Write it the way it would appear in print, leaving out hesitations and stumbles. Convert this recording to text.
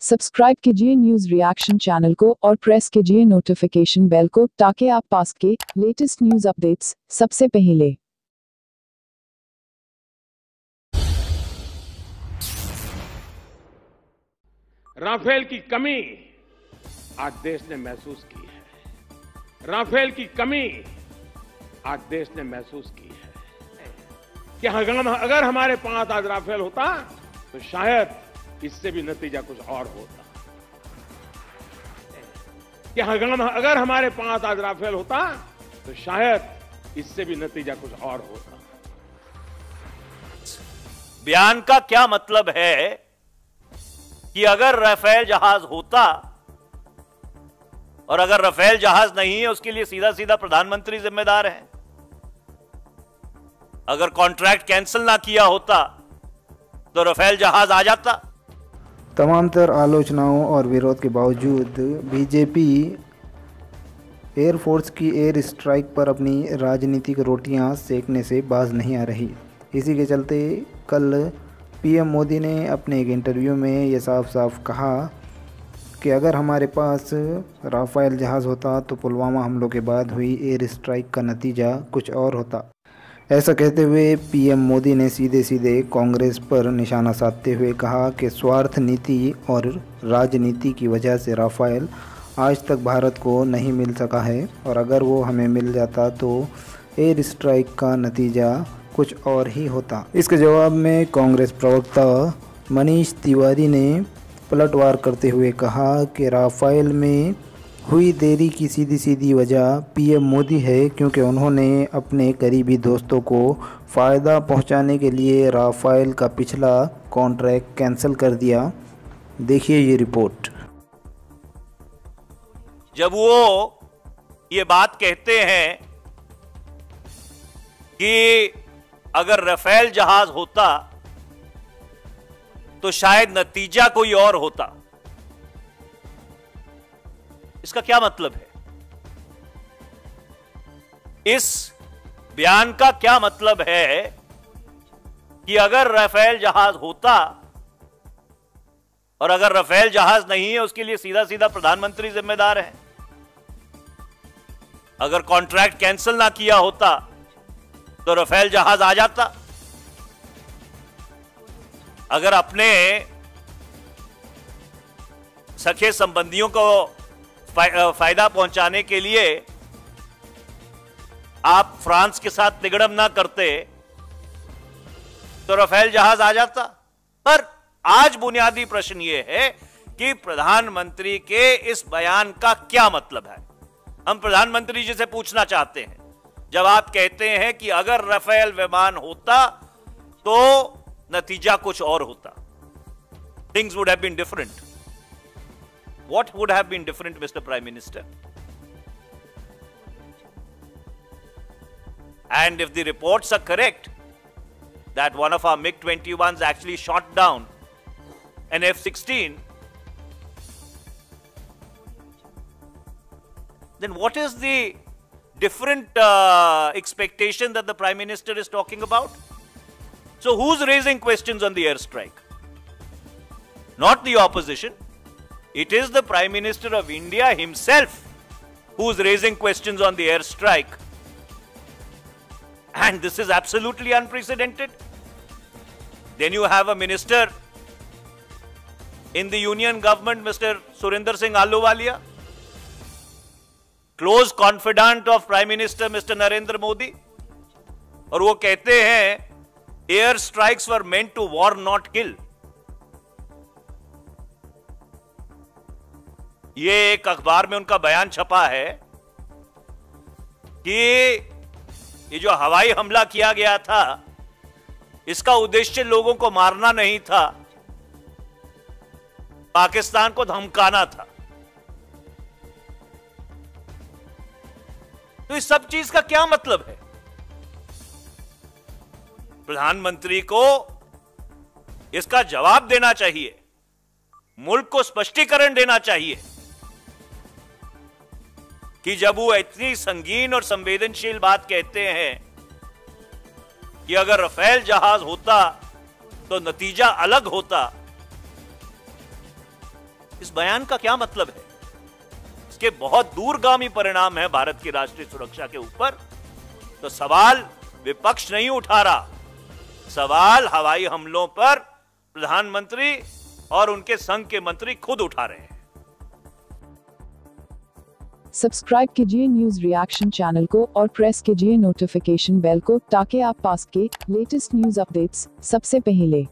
Subscribe कीजिए news reaction channel को और प्रेस कीजिए नोटिफिकेशन बेल को ताकि आप पास के लेटेस्ट न्यूज अपडेट्स सबसे पहले। राफेल की कमी आज देश ने महसूस की है। राफेल की कमी आज देश ने महसूस की है कि अगर हमारे पास आज राफेल होता तो शायद इससे भी नतीजा कुछ और होता। कि अगर हमारे पास आज राफेल होता तो शायद इससे भी नतीजा कुछ और होता। बयान का क्या मतलब है कि अगर राफेल जहाज होता और अगर राफेल जहाज नहीं है उसके लिए सीधा सीधा प्रधानमंत्री जिम्मेदार हैं। अगर कॉन्ट्रैक्ट कैंसिल ना किया होता तो राफेल जहाज आ जाता। तमाम तर आलोचनाओं और विरोध के बावजूद बीजेपी एयरफोर्स की एयर स्ट्राइक पर अपनी राजनीतिक रोटियां सेकने से बाज नहीं आ रही। इसी के चलते कल पीएम मोदी ने अपने एक इंटरव्यू में ये साफ साफ कहा कि अगर हमारे पास राफेल जहाज़ होता तो पुलवामा हमलों के बाद हुई एयर स्ट्राइक का नतीजा कुछ और होता। ऐसा कहते हुए पीएम मोदी ने सीधे सीधे कांग्रेस पर निशाना साधते हुए कहा कि स्वार्थ नीति और राजनीति की वजह से राफेल आज तक भारत को नहीं मिल सका है और अगर वो हमें मिल जाता तो एयर स्ट्राइक का नतीजा कुछ और ही होता। इसके जवाब में कांग्रेस प्रवक्ता मनीष तिवारी ने पलटवार करते हुए कहा कि राफेल में हुई देरी की सीधी सीधी वजह पीएम मोदी है क्योंकि उन्होंने अपने करीबी दोस्तों को फ़ायदा पहुंचाने के लिए राफेल का पिछला कॉन्ट्रैक्ट कैंसिल कर दिया। देखिए ये रिपोर्ट। जब वो ये बात कहते हैं कि अगर राफेल जहाज होता तो शायद नतीजा कोई और होता, इसका क्या मतलब है? इस बयान का क्या मतलब है कि अगर राफेल जहाज होता और अगर राफेल जहाज नहीं है उसके लिए सीधा सीधा प्रधानमंत्री जिम्मेदार हैं। अगर कॉन्ट्रैक्ट कैंसिल ना किया होता तो राफेल जहाज आ जाता। अगर अपने सखे संबंधियों को फायदा पहुंचाने के लिए आप फ्रांस के साथ तिगड़म ना करते तो राफेल जहाज आ जाता। पर आज बुनियादी प्रश्न यह है कि प्रधानमंत्री के इस बयान का क्या मतलब है। हम प्रधानमंत्री जी से पूछना चाहते हैं, जब आप कहते हैं कि अगर राफेल विमान होता तो नतीजा कुछ और होता, things would have been different. What would have been different, Mr. Prime Minister? And if the reports are correct that one of our MiG-21s actually shot down an F-16, then what is the different expectation that the Prime Minister is talking about? So who's raising questions on the airstrike? Not the opposition. It is the Prime Minister of India himself who's raising questions on the airstrike. And this is absolutely unprecedented. Then you have a minister in the union government, Mr. Surinder Singh Ahluwalia, close confidant of Prime Minister Mr. Narendra Modi. और वो कहते हैं air strikes were meant to war not kill. ये एक अखबार में उनका बयान छपा है कि ये जो हवाई हमला किया गया था इसका उद्देश्य लोगों को मारना नहीं था, पाकिस्तान को धमकाना था। तो इस सब चीज का क्या मतलब है? प्रधानमंत्री को इसका जवाब देना चाहिए, मुल्क को स्पष्टीकरण देना चाहिए कि जब वो इतनी संगीन और संवेदनशील बात कहते हैं कि अगर राफेल जहाज होता तो नतीजा अलग होता, इस बयान का क्या मतलब है? इसके बहुत दूरगामी परिणाम है भारत की राष्ट्रीय सुरक्षा के ऊपर। तो सवाल विपक्ष नहीं उठा रहा, सवाल हवाई हमलों पर प्रधानमंत्री और उनके संघ के मंत्री खुद उठा रहे हैं। सब्सक्राइब कीजिए न्यूज रिएक्शन चैनल को और प्रेस कीजिए नोटिफिकेशन बेल को ताकि आप पास के लेटेस्ट न्यूज अपडेट्स सबसे पहले